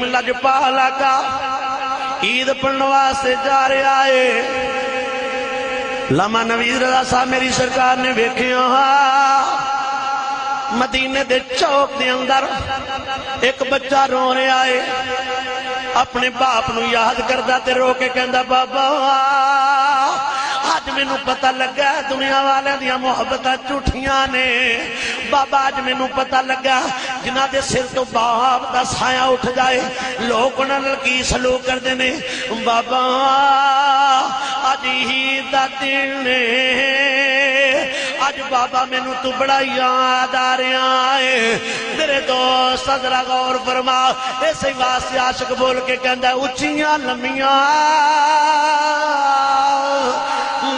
لجپالا کا عید پڑھنے واسطے جا رہا ہے۔ لاما نوید رضا صاحب میری سرکار نے ویکھیا مدینے دے چوک دے اندر ایک بچہ رو رہا ہے، اپنے باپ نو یاد کردا تے رو کے کہندا بابا آج مینوں پتہ لگا دنیا والے دیاں محبتاں جھوٹیاں نے، بابا آج مینوں پتہ لگا جنہاں دے سر تو باپ دا سایہ اٹھ جائے لوگ انہاں نال کی سلوک کردے نے، بابا آج ہی دا دن نے، آج بابا مینوں تو بڑا یاد آ رہا ہے۔ میرے دوست ذرا غور فرما، ایسے واسطے عاشق بول کے کہندا اچھیاں لمیاں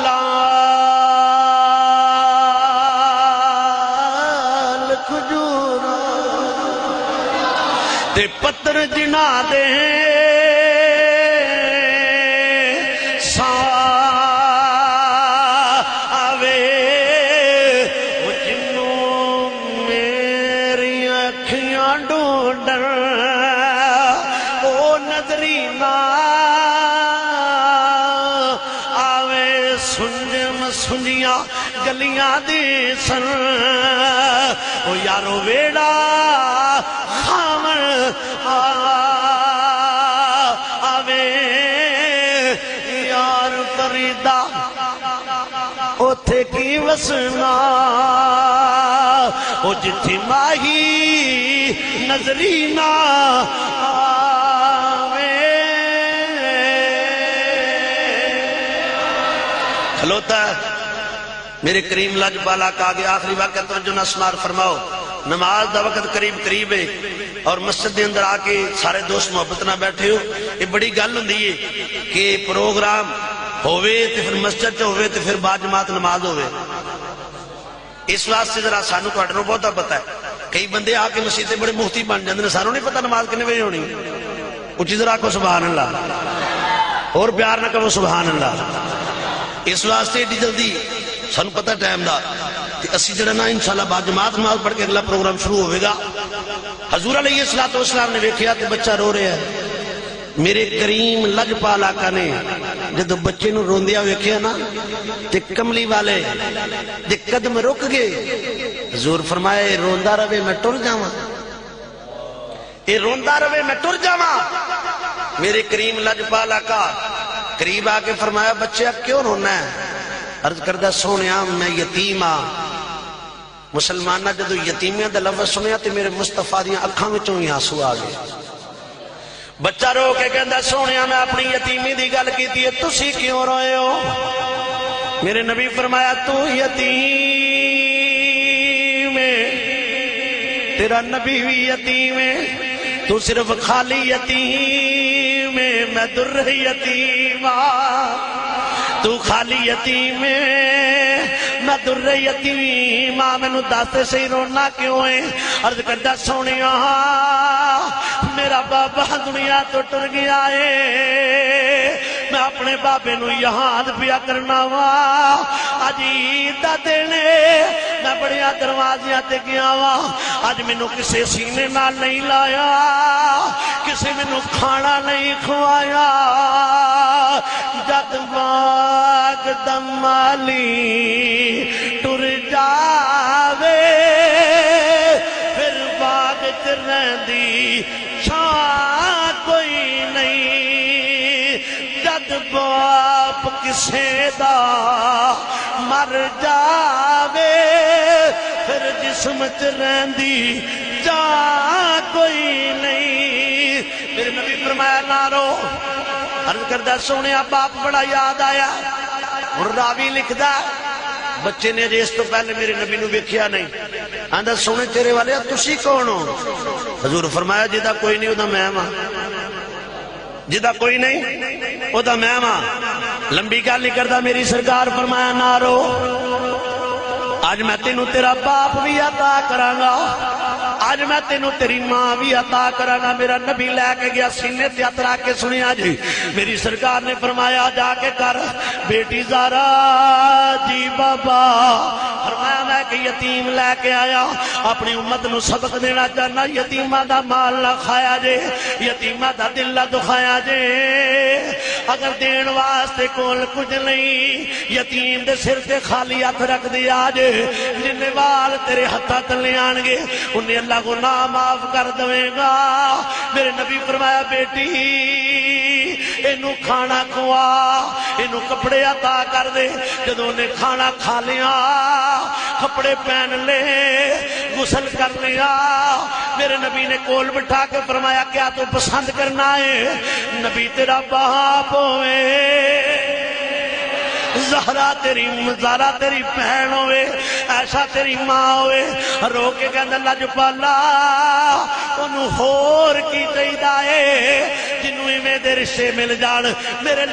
لال کھجور تے پتر جنا دے سنجیاں گلیاں دی سن او یارو ویڑا خامن آوے یار پریدہ اوتھے کی وسنا او جتھی ماہی نظرینہ کھلوتا ہے میرے کریم لاجپالا کا آگے آخری واقعہ توجہ نہ سمار فرماؤ، نماز دا وقت قریب ہے اور مسجد دے اندر آکے سارے دوست محبت نہ بیٹھے ہو، یہ بڑی گل ہوندی ہے کہ پروگرام ہوئے تے پھر مسجد چ ہوئے تے پھر بعد جماعت نماز ہوئے۔ اس واسطے ذرا سانو تہاڈے نوں بہتا پتہ ہے، کئی بندے آ کے مسجد تے بڑے مفتی بن جاندے نے، سانو نہیں پتہ نماز کنے بجے ہونی۔ اچھی ذرا آکھو سبحان اللہ، اور پیار نہ کہو سبحان اللہ۔ اس واسطے ایڈی جلدی سانو پتہ ٹائم دا کہ اسی جڑا نا انشاءاللہ بعد جماعت نماز پڑھ کے اگلا پروگرام شروع ہوئے گا۔ حضور علیہ السلام نے ویکھیا تے بچہ رو رہا ہے، میرے کریم لجپال آقا نے جدو بچے نو روندیا ویکھیا نا تے کملی والے دے قدم رک گئے، حضور فرمائے روندا روے میں ٹر جاواں، اے روندا روے میں ٹر جاواں۔ میرے کریم لجپال آقا قریب آکے فرمایا بچے اب کیوں رونا ہے؟ عرض کردہ سونیا میں یتیم ہاں۔ مسلمانہ جدو یتیمیاں دا لفظ سنیا تے میرے مصطفیٰ دیاں اکھاں وچوں ہی آنسو آ گئے۔ بچہ رو کے کہندا سونیا میں اپنی یتیمی دی گل کیتی ہے، تسی کیوں روئے ہو؟ میرے نبی فرمایا تو یتیم ہے، تیرا نبی بھی یتیم ہے، تو صرف خالی یتیم ہے، میں در یتیم تو خالی یتیم ہے، میں در یتیم میں نو داستے سے ہی رونا کیوں ہے؟ عرض کردہ سونیا میرا بابا دنیا تو ٹر گیا ہے، میں اپنے بابے نو یاد پیا کرنا وا، آج عید دا دینے میں بڑیا دروازیاں تے گیا وا، آج میں نو کسے سینے نہ نہیں لایا، کسے میں نو کھانا نہیں کھوایا، جد باغ دمالی ٹر جاوے پھر باغ چرندی چھاں کوئی نہیں، جد باپ کسے دا مر جاوے پھر جسم چرندی جاں کوئی نہیں۔ میرے نبی فرمایا نہ رو، عرض کردہ سونے باپ بڑا یاد آیا، اور راوی لکھدا بچے نے جس تو پہلے میرے نبی نو ویکھیا نہیں، آندا سونے تیرے والے تسی کون ہو؟ حضور فرمایا جدا کوئی نہیں ادا میں ماں، جدا کوئی نہیں ادا میں ماں۔ لمبی گل نہیں کردا میری سرکار فرمایا نہ رو، آج میں تینوں تیرا باپ بھی عطا کراں گا، اج میں تینوں تیری ماں بھی عطا کرانا. میرا نبی لے کے گیا سینے تے ہاتھ رکھ کے سنیا جی میری سرکار نے فرمایا جا کے کر بیٹی زارا جی بابا. فرمایا میں کہ یتیم لے کے آیا اپنی امت نو سبق دینا چاہنا یتیمہ دا مال نہ کھایا جے یتیمہ دا دل نہ دکھایا جے. اگر دین واسطے کول کچھ نہیں یتیم دے سر تے خالی ہاتھ رکھ دیا جے جن وال تیرے ہتھاں تلے آن گے انہیں اللہ گناہ معاف کر دوے گا. میرے نبی فرمایا بیٹی اینو کھانا کھوا اینو کپڑے عطا کر دے. جدوں نے کھانا کھا لیا کپڑے پہن لے غسل کر لیا میرے نبی نے کول بٹھا کے فرمایا کیا تو پسند کرنا ہے نبی تیرا باپ ہوئے زہرا تیری مزارہ تیری بہن ہوئے ایسا تیری ماں ہوئے. رو کے کہندہ لجپالا انہوں ہور کی چاہیدہ ہے جنہوں میں دے رشتے مل جان میرے